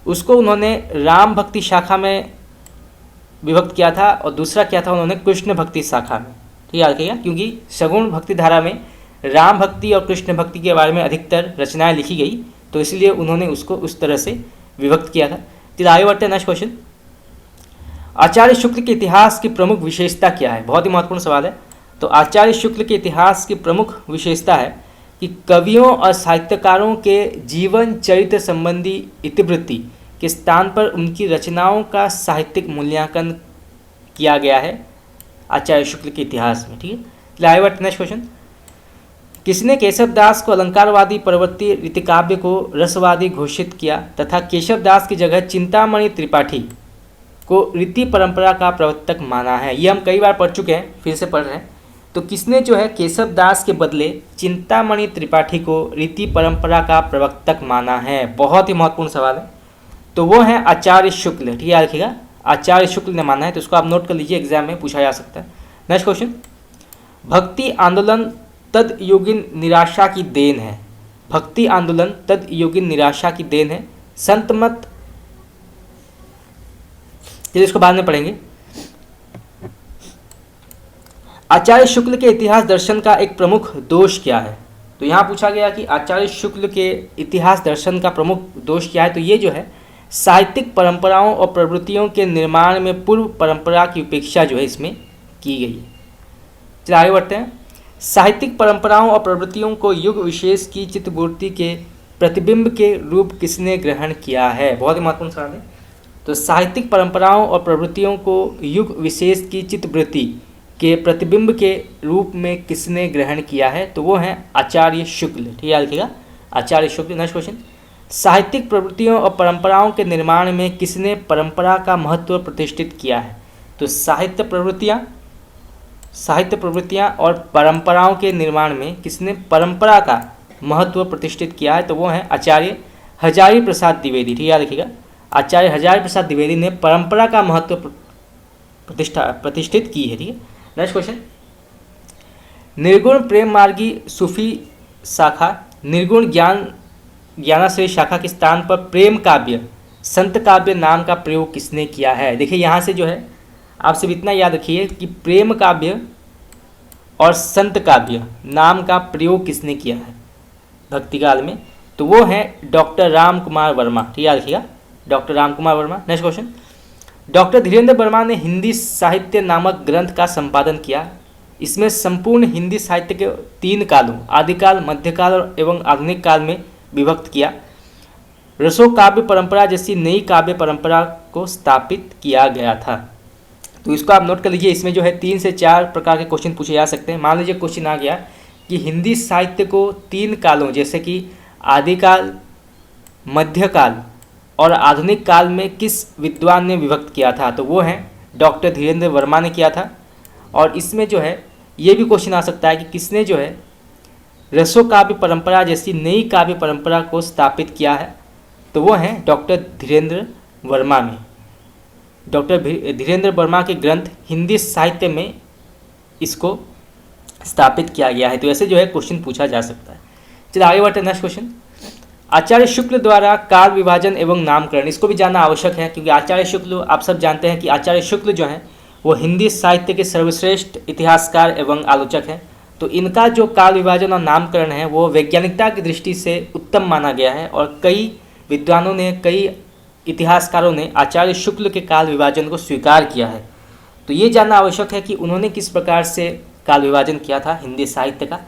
उसको उन्होंने राम भक्ति शाखा में विभक्त किया था और दूसरा क्या था उन्होंने कृष्ण भक्ति शाखा में। ठीक याद रखिएगा, क्योंकि सगुण भक्ति धारा में राम भक्ति और कृष्ण भक्ति के बारे में अधिकतर रचनाएं लिखी गई, तो इसलिए उन्होंने उसको उस तरह से विभक्त किया था। फिर आगे बढ़ते हैं, नेक्स्ट क्वेश्चन, आचार्य शुक्ल के इतिहास की प्रमुख विशेषता क्या है? बहुत ही महत्वपूर्ण सवाल है। तो आचार्य शुक्ल के इतिहास की प्रमुख विशेषता है कि कवियों और साहित्यकारों के जीवन चरित्र संबंधी इतिवृत्ति के स्थान पर उनकी रचनाओं का साहित्यिक मूल्यांकन किया गया है आचार्य शुक्ल के इतिहास में। ठीक है, आगे बढ़ते नेक्स्ट क्वेश्चन। किसने केशव दास को अलंकारवादी प्रवृत्ति रीतिकाव्य को रसवादी घोषित किया तथा केशव दास की जगह चिंतामणि त्रिपाठी को रीति परंपरा का प्रवर्तक माना है? ये हम कई बार पढ़ चुके हैं, फिर से पढ़ रहे हैं। तो किसने जो है केशव दास के बदले चिंतामणि त्रिपाठी को रीति परंपरा का प्रवर्तक माना है? बहुत ही महत्वपूर्ण सवाल है। तो वो है आचार्य शुक्ल। ठीक है, याद रखिएगा, आचार्य शुक्ल ने माना है। तो इसको आप नोट कर लीजिए, एग्जाम में पूछा जा सकता है। नेक्स्ट क्वेश्चन, भक्ति आंदोलन तद योगिन निराशा की देन है। भक्ति आंदोलन तद योगिन निराशा की देन है, संत मत। चलिए इसको बाद में पढ़ेंगे। आचार्य शुक्ल के इतिहास दर्शन का एक प्रमुख दोष क्या है? तो यहाँ पूछा गया कि आचार्य शुक्ल के इतिहास दर्शन का प्रमुख दोष क्या है? तो ये जो है साहित्यिक परंपराओं और प्रवृत्तियों के निर्माण में पूर्व परंपरा की उपेक्षा जो है इसमें की गई है। चलिए आगे बढ़ते हैं। साहित्यिक परंपराओं और प्रवृत्तियों को युग विशेष की चित्तपूर्ति के प्रतिबिंब के रूप किसने ग्रहण किया है? बहुत ही महत्वपूर्ण सवाल है। तो साहित्यिक परंपराओं और प्रवृत्तियों को युग विशेष की चित्तवृत्ति के प्रतिबिंब के रूप में किसने ग्रहण किया है? तो वो है आचार्य शुक्ल। ठीक है, याद रखिएगा, आचार्य शुक्ल। नेक्स्ट क्वेश्चन, साहित्यिक प्रवृत्तियों और परंपराओं के निर्माण में किसने परंपरा का महत्व प्रतिष्ठित किया है? तो साहित्य प्रवृत्तियाँ और परंपराओं के निर्माण में किसने परंपरा का महत्व प्रतिष्ठित किया है? तो वो है आचार्य हजारी प्रसाद द्विवेदी। ठीक है, याद रखिएगा, आचार्य हजारी प्रसाद द्विवेदी ने परंपरा का महत्व प्रतिष्ठित की है। ठीक है, नेक्स्ट क्वेश्चन, निर्गुण प्रेम मार्गी सूफी शाखा निर्गुण ज्ञानाश्रय शाखा के स्थान पर प्रेम काव्य संत काव्य नाम का प्रयोग किसने किया है? देखिए यहाँ से जो है आप सिर्फ इतना याद रखिए कि प्रेम काव्य और संत काव्य नाम का प्रयोग किसने किया है भक्ति काल में? तो वो है डॉक्टर राम कुमार वर्मा। ठीक है, याद रखिएगा, doctor Ram Kumar Verma. Next question, doctor Dhirendra Verma ने हिंदी साहित्य नामक ग्रंथ का संपादन किया। इसमें संपूर्ण हिंदी साहित्य के 3 कालों आदिकाल, मध्यकाल एवं आधुनिक काल में विभक्त किया। रसो काव्य परंपरा जैसी नई काव्य परंपरा को स्थापित किया गया था। तो इसको आप नोट कर लीजिए। इसमें जो है 3 से 4 प्रकार के क्वेश्चन पूछे जा सकते हैं। मान लीजिए क्वेश्चन आ गया कि हिंदी साहित्य को 3 कालों जैसे कि आदिकाल, मध्यकाल और आधुनिक काल में किस विद्वान ने विभक्त किया था? तो वो है डॉक्टर धीरेन्द्र वर्मा ने किया था। और इसमें जो है ये भी क्वेश्चन आ सकता है कि किसने जो है रसो काव्य परंपरा जैसी नई काव्य परंपरा को स्थापित किया है? तो वो है डॉक्टर धीरेन्द्र वर्मा में। डॉक्टर धीरेन्द्र वर्मा के ग्रंथ हिंदी साहित्य में इसको स्थापित किया गया है। तो ऐसे जो है क्वेश्चन पूछा जा सकता है। चलिए आगे बढ़ते हैं। नेक्स्ट क्वेश्चन, आचार्य शुक्ल द्वारा काल विभाजन एवं नामकरण, इसको भी जानना आवश्यक है क्योंकि आचार्य शुक्ल आप सब जानते हैं कि आचार्य शुक्ल जो हैं वो हिंदी साहित्य के सर्वश्रेष्ठ इतिहासकार एवं आलोचक हैं। तो इनका जो काल विभाजन और नामकरण है वो वैज्ञानिकता की दृष्टि से उत्तम माना गया है और कई विद्वानों ने, कई इतिहासकारों ने आचार्य शुक्ल के काल विभाजन को स्वीकार किया है। तो ये जानना आवश्यक है कि उन्होंने किस प्रकार से काल विभाजन किया था हिंदी साहित्य का।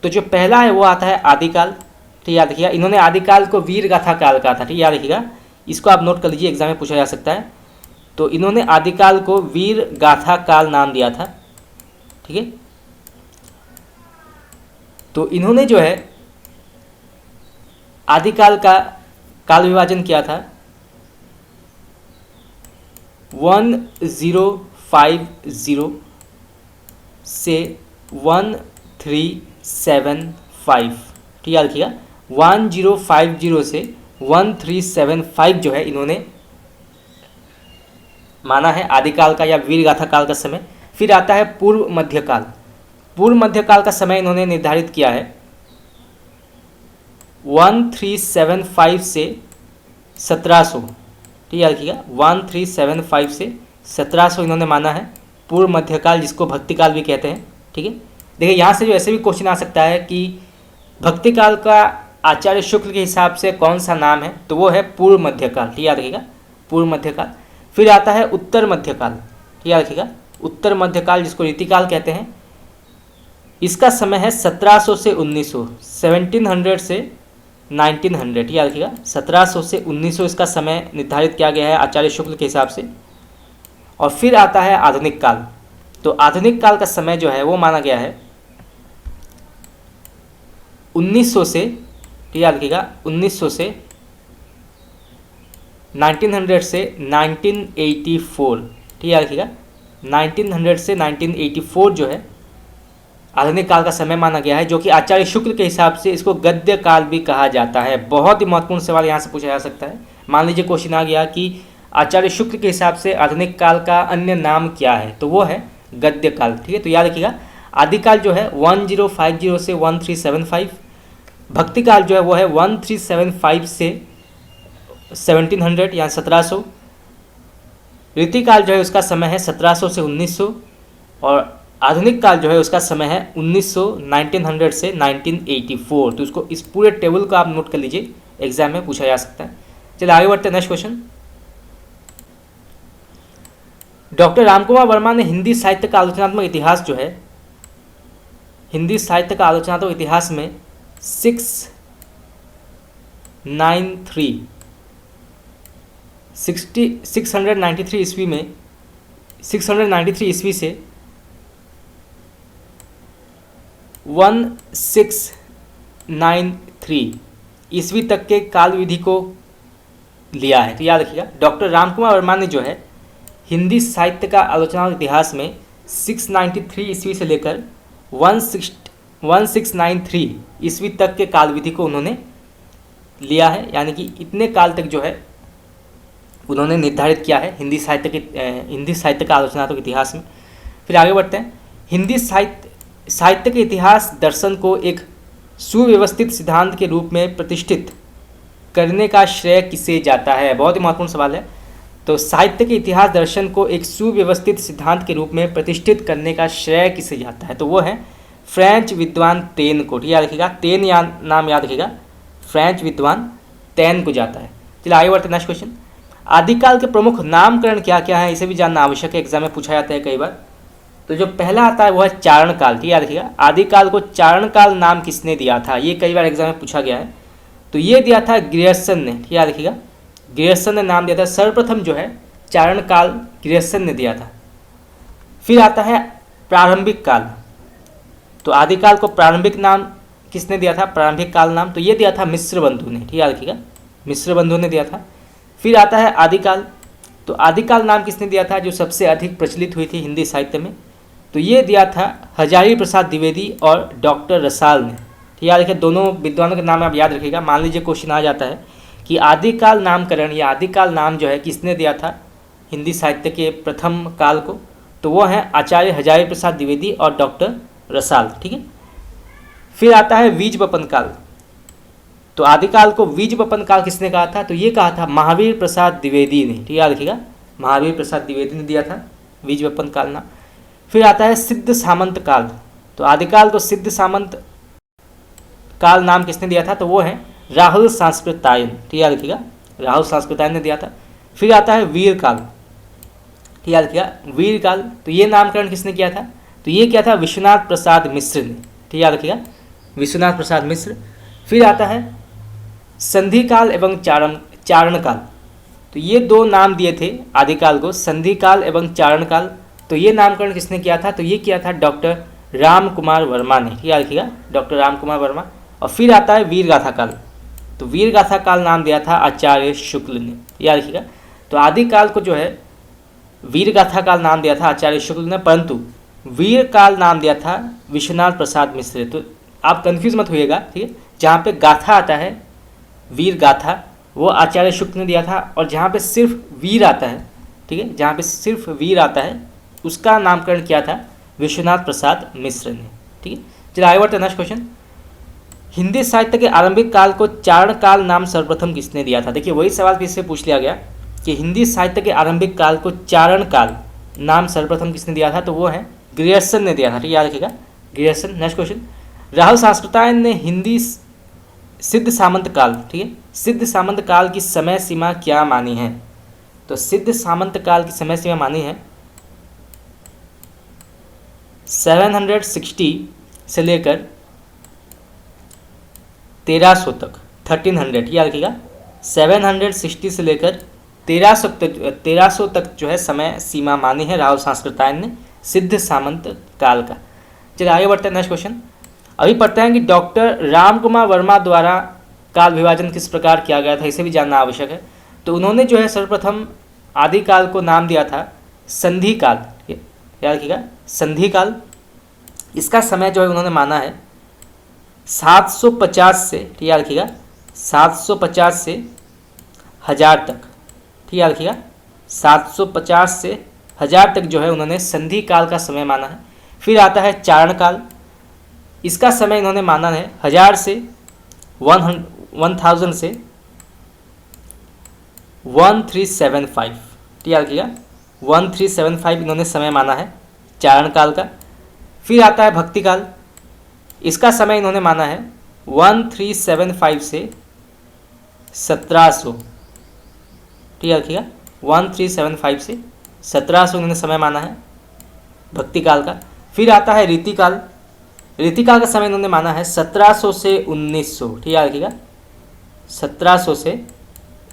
तो जो पहला है वो आता है आदिकाल। ठीक याद रखिएगा, इन्होंने आदिकाल को वीर गाथा काल कहा था। ठीक याद रखिएगा, इसको आप नोट कर लीजिए, एग्जाम में पूछा जा सकता है। तो इन्होंने आदिकाल को वीर गाथा काल नाम दिया था। ठीक है, तो इन्होंने जो है आदिकाल का काल विभाजन किया था 1050 से 1375। ठीक याद रखिएगा, 1050 से 1375 जो है इन्होंने माना है आदिकाल का या वीर गाथा काल का समय। फिर आता है पूर्व मध्यकाल। पूर्व मध्यकाल का समय इन्होंने निर्धारित किया है 1375 से 1700। ठीक याद रखिएगा, 1375 से 1700 इन्होंने माना है पूर्व मध्यकाल, जिसको भक्तिकाल भी कहते हैं। ठीक है, देखिए यहाँ से जो ऐसे भी क्वेश्चन आ सकता है कि भक्तिकाल का आचार्य शुक्ल के हिसाब से कौन सा नाम है? तो वो है पूर्व मध्यकाल। ठीक याद रखिएगा, पूर्व मध्यकाल। फिर आता है उत्तर मध्यकाल। ठीक याद रखिएगा, उत्तर मध्यकाल जिसको रीतिकाल कहते हैं। इसका समय है 1700 से 1900, 1700 से 1900, याद रखिएगा 1700 से 1900 इसका समय निर्धारित किया गया है आचार्य शुक्ल के हिसाब से। और फिर आता है आधुनिक काल। तो आधुनिक काल का समय जो है वो माना गया है 1900 से, याद रखिएगा 1900 से 1900 से 1984, ठीक याद रखिएगा 1900 से 1984 जो है आधुनिक काल का समय माना गया है, जो कि आचार्य शुक्ल के हिसाब से इसको गद्य काल भी कहा जाता है। बहुत ही महत्वपूर्ण सवाल यहाँ से पूछा जा सकता है। मान लीजिए क्वेश्चन आ गया कि आचार्य शुक्ल के हिसाब से आधुनिक काल का अन्य नाम क्या है, तो वो है गद्य काल, ठीक है। तो याद रखिएगा आदिकाल जो है 1050 से 1375, भक्ति काल जो है वो है 1375 से 1700 या 1700, रीतिकाल जो है उसका समय है 1700 से 1900, और आधुनिक काल जो है उसका समय है 1900 से 1984। तो उसको इस पूरे टेबल को आप नोट कर लीजिए, एग्जाम में पूछा जा सकता है। चलिए आगे बढ़ते हैं next question. Doctor Ramkumar Varma ने हिंदी साहित्य का आलोचनात्मक इतिहास जो है, हिंदी साहित्य का आलोचनात्मक इतिहास में 693 ईस्वी में 693 ईस्वी से 1693 ईस्वी तक के काल विधि को लिया है। तो याद रखिएगा डॉक्टर रामकुमार वर्मा ने जो है हिंदी साहित्य का आलोचनात्मक इतिहास में 693 ईस्वी से लेकर 1693 ईस्वी तक के काल विधि को उन्होंने लिया है, यानी कि इतने काल तक जो है उन्होंने निर्धारित किया है हिंदी साहित्य का आलोचनात्मक इतिहास में। फिर आगे बढ़ते हैं। हिंदी साहित्य के इतिहास दर्शन को एक सुव्यवस्थित सिद्धांत के रूप में प्रतिष्ठित करने का श्रेय किसे जाता है? बहुत ही महत्वपूर्ण सवाल है। तो साहित्य के इतिहास दर्शन को एक सुव्यवस्थित सिद्धांत के रूप में प्रतिष्ठित करने का श्रेय किसे जाता है? तो वो है फ्रेंच विद्वान तेन को। याद रखिएगा, तेन नाम याद रखिएगा, फ्रेंच विद्वान तेन को जाता है। चलिए आगे बढ़ते हैं नेक्स्ट क्वेश्चन। आदिकाल के प्रमुख नामकरण क्या क्या है, इसे भी जानना आवश्यक है, एग्जाम में पूछा जाता है कई बार। तो जो पहला आता है वो है चारण काल। ठीक है, याद रखिएगा आदिकाल को चारण काल नाम किसने दिया था, ये कई बार एग्जाम में पूछा गया है। तो ये दिया था ग्रियर्सन ने। ठीक है, याद रखिएगा ग्रियर्सन ने नाम दिया था, सर्वप्रथम जो है चारण काल ग्रियर्सन ने दिया था। फिर आता है प्रारंभिक काल। तो आदिकाल को प्रारंभिक नाम किसने दिया था, प्रारंभिक काल नाम? तो ये दिया था मिश्र बंधु ने। ठीक है, याद रखिएगा मिश्र बंधु ने दिया था। फिर आता है आदिकाल। तो आदिकाल नाम किसने दिया था, जो सबसे अधिक प्रचलित हुई थी हिंदी साहित्य में? तो ये दिया था हजारी प्रसाद द्विवेदी और डॉक्टर रसाल ने। ठीक है, याद रखिए दोनों विद्वानों के नाम आप याद रखिएगा। मान लीजिए क्वेश्चन आ जाता है कि आदिकाल नामकरण या आदिकाल नाम जो है किसने दिया था हिंदी साहित्य के प्रथम काल को? तो वो है आचार्य हजारी प्रसाद द्विवेदी और डॉक्टर रसाल। ठीक है, फिर आता है बीज बपन काल। तो आदिकाल को बीज बपन काल किसने कहा था? तो ये कहा था महावीर प्रसाद द्विवेदी ने। ठीक है, याद रखिएगा महावीर प्रसाद द्विवेदी ने दिया था बीज बपन काल नाम। फिर आता है सिद्ध सामंत काल। तो आदिकाल को सिद्ध सामंत काल नाम किसने दिया था? तो वो है राहुल संस्कृतायन। ठीक है, याद रखिएगा राहुल संस्कृतायन ने दिया था। फिर आता है वीर काल। ठीक है, याद रखिएगा वीर काल। तो ये नामकरण किसने किया था? तो ये किया था विश्वनाथ प्रसाद मिश्र ने। ठीक है, याद रखिएगा विश्वनाथ प्रसाद मिश्र। फिर आता है संधि काल एवं चारण काल। तो ये दो नाम दिए थे आदिकाल को, संधि काल एवं चारण काल। तो ये नामकरण किसने किया था? तो ये किया था डॉक्टर राम कुमार वर्मा ने। ठीक है, याद रखिएगा डॉक्टर राम कुमार वर्मा। और फिर आता है वीर गाथा काल। तो वीर गाथा काल नाम दिया था आचार्य शुक्ल ने। याद रखिएगा तो आदिकाल को जो है वीर गाथा काल नाम दिया था आचार्य शुक्ल ने, परंतु वीर काल नाम दिया था विश्वनाथ प्रसाद मिश्र। तो आप कंफ्यूज मत होइएगा। ठीक है, जहाँ पे गाथा आता है वीर गाथा वो आचार्य शुक्ल ने दिया था, और जहाँ पे सिर्फ वीर आता है, ठीक है जहाँ पे सिर्फ वीर आता है उसका नामकरण किया था विश्वनाथ प्रसाद मिश्र ने। ठीक है, चलिए आगे बढ़ते हैं नेक्स्ट क्वेश्चन। हिंदी साहित्य के आरंभिक काल को चारण काल नाम सर्वप्रथम किसने दिया था? देखिए वही सवाल फिर से पूछ लिया गया कि हिंदी साहित्य के आरंभिक काल को चारण काल नाम सर्वप्रथम किसने दिया था? तो वो है ग्रियर्सन ने दिया था। ठीक है, याद रखिएगा Grierson. Next question. Rahul Sankrityayan ने हिंदी सिद्ध सामंत काल, ठीक है सिद्ध सामंत काल की समय सीमा क्या मानी है? तो सिद्ध सामंत काल की समय सीमा मानी है 760 से लेकर 1300 तक, 1300 याद रखिएगा, 760 से लेकर 1300 तक जो है समय सीमा मानी है राहुल सांस्कृत्यायन ने सिद्ध सामंत काल का। चलिए आगे बढ़ते हैं नेक्स्ट क्वेश्चन। अभी पढ़ते हैं कि डॉक्टर राम कुमार वर्मा द्वारा काल विभाजन किस प्रकार किया गया था, इसे भी जानना आवश्यक है। तो उन्होंने जो है सर्वप्रथम आदिकाल को नाम दिया था संधि काल, याद रखिएगा संधि काल। इसका समय जो है उन्होंने माना है 750 से, ठीक याद रखिएगा 750 से 1000 तक, ठीक याद रखिएगा 750 से 1000 तक जो है उन्होंने संधि काल का समय माना है। फिर आता है चारण काल, इसका समय इन्होंने माना है 1000 से 1000 से 1375, ठीक याद रखिएगा 1375 इन्होंने समय माना है चारण काल का। फिर आता है भक्ति काल, इसका समय इन्होंने माना है 1375 से 1700, ठीक याद रखिएगा 1375 से 1700 इन्होंने समय माना है भक्ति काल का। फिर आता है रीति काल, रीति काल का समय इन्होंने माना है 1700 से 1900, ठीक याद रखिएगा 1700 से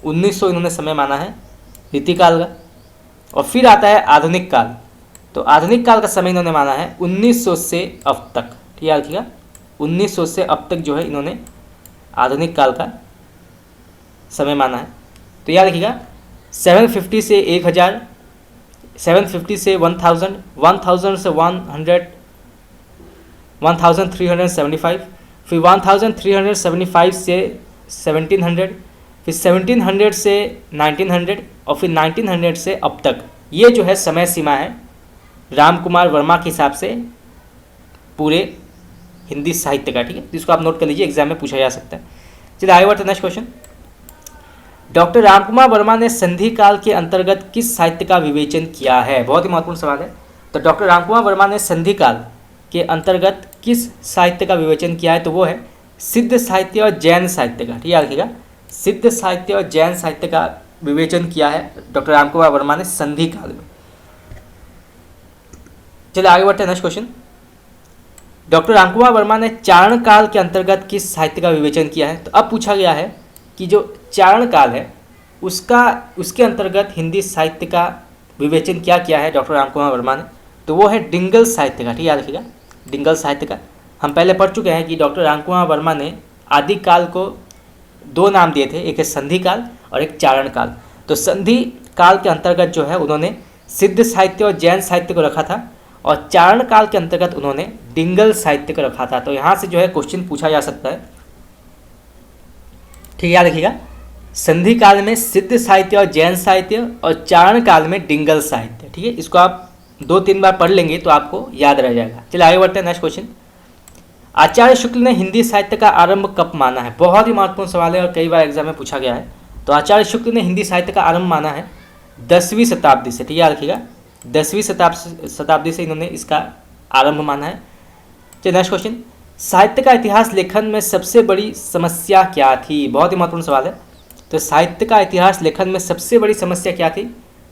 1900 इन्होंने समय माना है रीति काल का। और फिर आता है आधुनिक काल, तो आधुनिक काल का समय इन्होंने माना है 1900 से अब तक, ठीक याद रखिएगा 1900 से अब तक जो है इन्होंने आधुनिक काल का समय माना है। तो याद रखिएगा 750 से 1000, 750 से 1000, 1000 से 100, 1375, फिर 1375 से 1700, फिर 1700 से 1900 और फिर 1900 से अब तक। ये जो है समय सीमा है राम कुमार वर्मा के हिसाब से पूरे हिंदी साहित्य का, ठीक है, जिसको आप नोट कर लीजिए, एग्जाम में पूछा जा सकता है। चलिए आगे बढ़ते हैं next question. Doctor Ram Kumar Verma ने संधि काल के अंतर्गत किस साहित्य का विवेचन किया है? बहुत ही महत्वपूर्ण सवाल है। तो डॉक्टर राम कुमार वर्मा ने संधि काल के अंतर्गत किस साहित्य का विवेचन किया है? तो वो है सिद्ध साहित्य और जैन साहित्य का, ठीक याद रखिएगा सिद्ध साहित्य और जैन साहित्य का विवेचन किया है डॉक्टर राम कुमार वर्मा ने संधि काल में। चलिए आगे बढ़ते हैं next question. Doctor Ram Kumar Verma ने चारण काल के अंतर्गत किस साहित्य का विवेचन किया है? तो अब पूछा गया है कि जो चारण काल है उसके अंतर्गत हिंदी साहित्य का विवेचन क्या किया है डॉक्टर राम कुमार वर्मा ने? तो वो है डिंगल साहित्य का, ठीक याद रखिएगा डिंगल साहित्य का। हम पहले पढ़ चुके हैं कि डॉक्टर राम कुमार वर्मा ने आदिकाल को दो नाम दिए थे, एक है संधि काल और एक चारण काल। तो संधि काल के अंतर्गत जो है उन्होंने सिद्ध साहित्य और जैन साहित्य को रखा था और चारण काल के अंतर्गत उन्होंने डिंगल साहित्य को रखा था। तो यहाँ से जो है क्वेश्चन पूछा जा सकता है, ठीक याद रखिएगा संधि काल में सिद्ध साहित्य और जैन साहित्य और चारण काल में डिंगल साहित्य, ठीक है। इसको आप 2-3 बार पढ़ लेंगे तो आपको याद रह जाएगा। चलिए आगे बढ़ते हैं नेक्स्ट क्वेश्चन। आचार्य शुक्ल ने हिंदी साहित्य का आरंभ कब माना है? बहुत ही महत्वपूर्ण सवाल है और कई बार एग्जाम में पूछा गया है। तो आचार्य शुक्ल ने हिंदी साहित्य का आरंभ माना है 10वीं शताब्दी से, ठीक याद रखिएगा 10वीं शताब्दी से इन्होंने इसका आरंभ माना है। चलिए नेक्स्ट क्वेश्चन। साहित्य का इतिहास लेखन में सबसे बड़ी समस्या क्या थी? बहुत ही महत्वपूर्ण सवाल है। तो साहित्य का इतिहास लेखन में सबसे बड़ी समस्या क्या थी?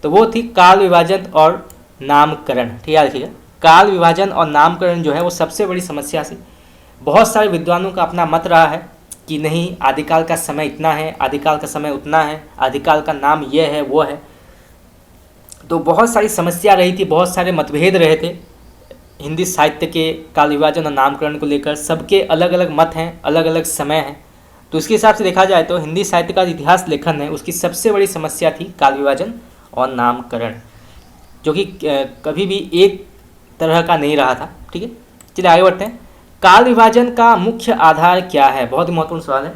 तो वो थी काल विभाजन और नामकरण, ठीक याद रखिएगा काल विभाजन और नामकरण जो है वो सबसे बड़ी समस्या थी। बहुत सारे विद्वानों का अपना मत रहा है कि नहीं आदिकाल का समय इतना है, आदिकाल का समय उतना है, आदिकाल का नाम ये है वो है। तो बहुत सारी समस्या रही थी, बहुत सारे मतभेद रहे थे हिंदी साहित्य के काल विभाजन और नामकरण को लेकर। सबके अलग अलग मत हैं, अलग अलग समय हैं। तो उसके हिसाब से देखा जाए तो हिंदी साहित्य का इतिहास लेखन है उसकी सबसे बड़ी समस्या थी काल विभाजन और नामकरण, जो कि कभी भी एक तरह का नहीं रहा था, ठीक है। चलिए आगे बढ़ते हैं। काल विभाजन का मुख्य आधार क्या है? बहुत ही महत्वपूर्ण सवाल है।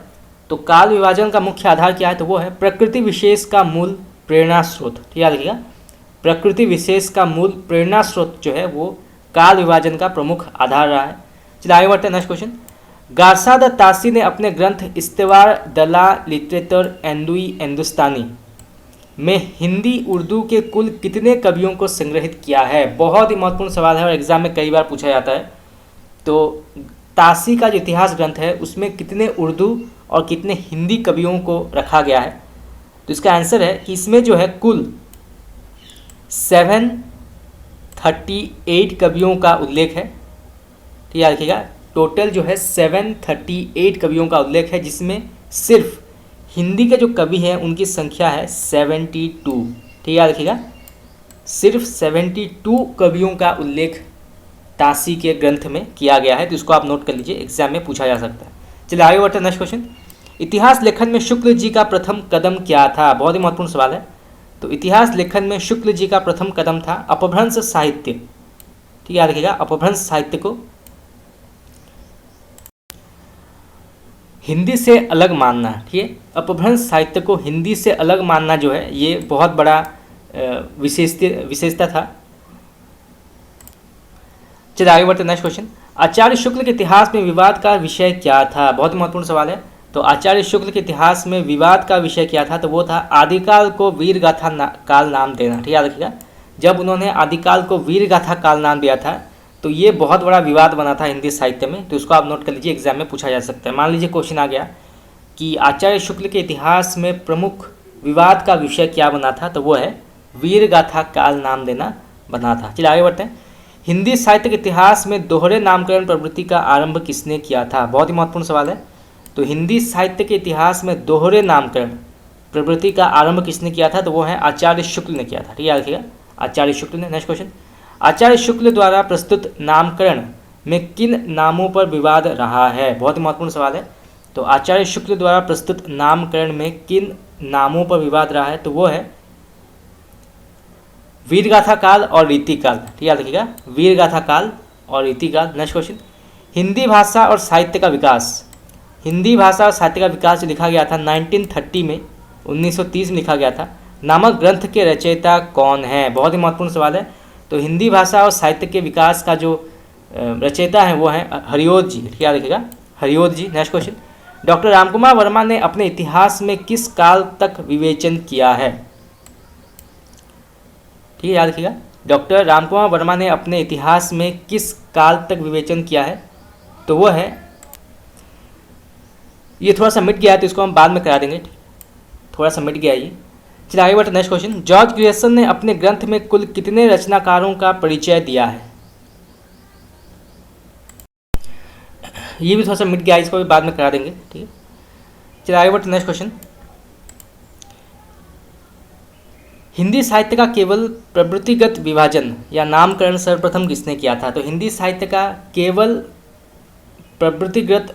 तो काल विभाजन का मुख्य आधार क्या है? तो वो है प्रकृति विशेष का मूल प्रेरणा स्रोत, ठीक याद रखिएगा प्रकृति विशेष का मूल प्रेरणा स्रोत जो है वो काल विभाजन का प्रमुख आधार रहा है। चलिए आगे बढ़ते हैं नेक्स्ट क्वेश्चन। गारसा द तासी ने अपने ग्रंथ इस्तेवार दला लिटरेचर एंडुई हिंदुस्तानी में हिंदी उर्दू के कुल कितने कवियों को संग्रहित किया है? बहुत ही महत्वपूर्ण सवाल है और एग्जाम में कई बार पूछा जाता है। तो तासी का जो इतिहास ग्रंथ है उसमें कितने उर्दू और कितने हिंदी कवियों को रखा गया है? तो इसका आंसर है कि इसमें जो है कुल 738 कवियों का उल्लेख है, ठीक याद रखिएगा टोटल जो है 738 कवियों का उल्लेख है, जिसमें सिर्फ हिंदी के जो कवि हैं उनकी संख्या है 72। ठीक है, याद रखिएगा, सिर्फ 72 कवियों का उल्लेख तासी के ग्रंथ में किया गया है। तो इसको आप नोट कर लीजिए, एग्जाम में पूछा जा सकता है। चलिए आगे बढ़ते हैं, नेक्स्ट क्वेश्चन। इतिहास लेखन में शुक्ल जी का प्रथम कदम क्या था? बहुत ही महत्वपूर्ण सवाल है। तो इतिहास लेखन में शुक्ल जी का प्रथम कदम था अपभ्रंश साहित्य। ठीक है, याद रखिएगा, अपभ्रंश साहित्य को हिंदी से अलग मानना। ठीक है, अपभ्रंश साहित्य को हिंदी से अलग मानना जो है ये बहुत बड़ा विशेषता था। चलिए आगे बढ़ते हैं, नेक्स्ट क्वेश्चन। आचार्य शुक्ल के इतिहास में विवाद का विषय क्या था? बहुत महत्वपूर्ण सवाल है। तो आचार्य शुक्ल के इतिहास में विवाद का विषय क्या था? तो वो था आदिकाल को वीर गाथा काल नाम देना। ठीक है, याद रखिएगा, जब उन्होंने आदिकाल को वीर गाथा काल नाम दिया था तो ये बहुत बड़ा विवाद बना था हिंदी साहित्य में। तो इसको आप नोट कर लीजिए, एग्जाम में पूछा जा सकता है। मान लीजिए क्वेश्चन आ गया कि आचार्य शुक्ल के इतिहास में प्रमुख विवाद का विषय क्या बना था? तो वो है वीर गाथा काल नाम देना बना था। चलिए आगे बढ़ते हैं। हिंदी साहित्य के इतिहास में दोहरे नामकरण प्रवृत्ति का आरंभ किसने किया था? बहुत ही महत्वपूर्ण सवाल है। तो हिंदी साहित्य के इतिहास में दोहरे नामकरण प्रवृत्ति का आरंभ किसने किया था? तो वो है आचार्य शुक्ल ने किया था। ठीक है, याद रखिएगा, आचार्य शुक्ल ने। Next question. आचार्य शुक्ल द्वारा प्रस्तुत नामकरण में किन नामों पर विवाद रहा है? बहुत ही महत्वपूर्ण सवाल है। तो आचार्य शुक्ल द्वारा प्रस्तुत नामकरण में किन नामों पर विवाद रहा है? तो वो है वीरगाथा काल और रीतिकाल। ठीक है, याद रखिएगा, वीरगाथा काल और रीतिकाल। Next question. हिंदी भाषा और साहित्य का विकास। हिंदी भाषा और साहित्य का विकास जो लिखा गया था 1930 में, 1930 में लिखा गया था, नामक ग्रंथ के रचयिता कौन है? बहुत ही महत्वपूर्ण सवाल है। तो हिंदी भाषा और साहित्य के विकास का जो रचयिता है वो है हरिओद जी। ठीक है, याद रखिएगा, Hariaudh ji. Next question. Doctor Ramkumar Varma ने अपने इतिहास में किस काल तक विवेचन किया है? ठीक है, याद रखिएगा, डॉक्टर रामकुमार वर्मा ने अपने इतिहास में किस काल तक विवेचन किया है? तो वो है, ये थोड़ा सा मिट गया है तो इसको हम बाद में करा देंगे, थोड़ा सा मिट गया ये। चलिए आगे बढ़ते नेक्स्ट क्वेश्चन। जॉर्ज ग्रियर्सन ने अपने ग्रंथ में कुल कितने रचनाकारों का परिचय दिया है? ये भी थोड़ा सा मिट गया है, इसको भी बाद में करा देंगे। ठीक है, चलिए आगे बढ़ते नेक्स्ट क्वेश्चन। हिंदी साहित्य का केवल प्रवृत्तिगत विभाजन या नामकरण सर्वप्रथम किसने किया था? तो हिंदी साहित्य का केवल प्रवृत्तिगत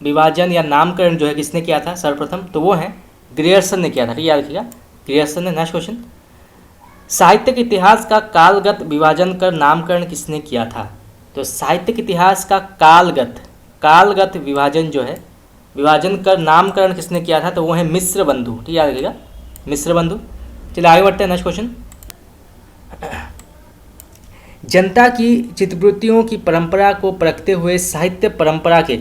विभाजन या नामकरण जो है किसने किया था सर्वप्रथम? तो वो है ग्रियर्सन ने किया था। ठीक है, याद रखिएगा, ग्रियर्सन ने। Next question. साहित्य के इतिहास का कालगत विभाजन कर नामकरण किसने किया था? तो साहित्य के इतिहास का कालगत विभाजन जो है, विभाजन कर नामकरण किसने किया था? तो वो है मिश्र बंधु। ठीक है, याद रखिएगा, मिश्र बंधु। चलिए आगे बढ़ते हैं, नेक्स्ट क्वेश्चन। जनता की चित्तवृत्तियों की परंपरा को परखते हुए साहित्य परंपरा के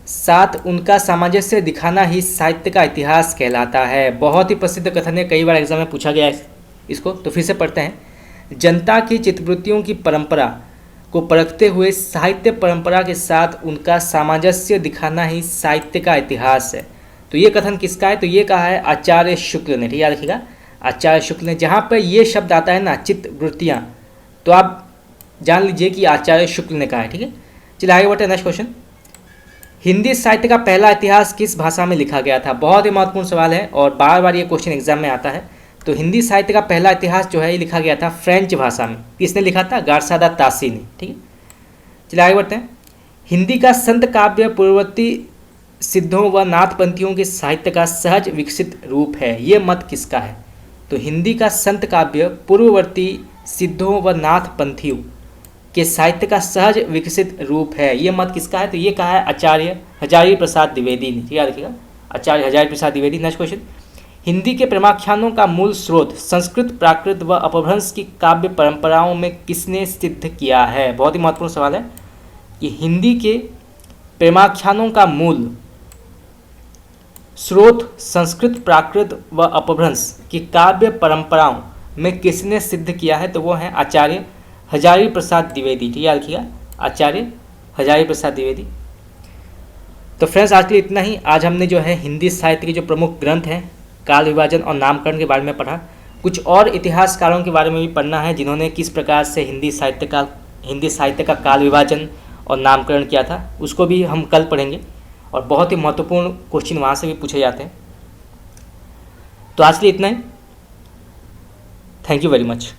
साथ उनका सामंजस्य दिखाना ही साहित्य का इतिहास कहलाता है। बहुत ही प्रसिद्ध कथन है, कई बार एग्जाम में पूछा गया है इसको, तो फिर से पढ़ते हैं। जनता की चित्तवृत्तियों की परंपरा को परखते हुए साहित्य परंपरा के साथ उनका सामंजस्य दिखाना ही साहित्य का इतिहास है। तो ये कथन किसका है? तो ये कहा है आचार्य शुक्ल ने। ठीक है, याद रखिएगा, आचार्य शुक्ल ने। जहाँ पर ये शब्द आता है ना, चित्तवृत्तियाँ, तो आप जान लीजिए कि आचार्य शुक्ल ने कहा है। ठीक है, चलिए आगे बढ़ते हैं, नेक्स्ट क्वेश्चन। हिंदी साहित्य का पहला इतिहास किस भाषा में लिखा गया था? बहुत ही महत्वपूर्ण सवाल है और बार बार ये क्वेश्चन एग्जाम में आता है। तो हिंदी साहित्य का पहला इतिहास जो है ये लिखा गया था फ्रेंच भाषा में। किसने लिखा था? गारसादा तासी ने। ठीक है, चलिए आगे बढ़ते हैं। हिंदी का संत काव्य पूर्ववर्ती सिद्धों व नाथपंथियों के साहित्य का सहज विकसित रूप है, ये मत किसका है? तो हिंदी का संत काव्य पूर्ववर्ती सिद्धों व नाथपंथियों के साहित्य का सहज विकसित रूप है, ये मत किसका है? तो ये कहा है आचार्य हजारी प्रसाद द्विवेदी ने। याद रखिएगा, आचार्य हजारी प्रसाद द्विवेदी। Next question. हिंदी के प्रेमाख्यानों का मूल स्रोत संस्कृत, प्राकृत व अपभ्रंश की काव्य परंपराओं में किसने सिद्ध किया है? बहुत ही महत्वपूर्ण सवाल है कि हिंदी के प्रेमाख्यानों का मूल स्रोत संस्कृत, प्राकृत व अपभ्रंश की काव्य परंपराओं में किसने सिद्ध किया है? तो वो है आचार्य हजारी प्रसाद द्विवेदी। ठीक है, याद रखिएगा, आचार्य हजारी प्रसाद द्विवेदी। तो फ्रेंड्स आज के लिए इतना ही। आज हमने जो है हिंदी साहित्य के जो प्रमुख ग्रंथ हैं, काल विभाजन और नामकरण के बारे में पढ़ा। कुछ और इतिहासकारों के बारे में भी पढ़ना है जिन्होंने किस प्रकार से हिंदी साहित्य का काल विभाजन और नामकरण किया था, उसको भी हम कल पढ़ेंगे और बहुत ही महत्वपूर्ण क्वेश्चन वहाँ से भी पूछे जाते हैं। तो आज के लिए इतना ही। Thank you very much.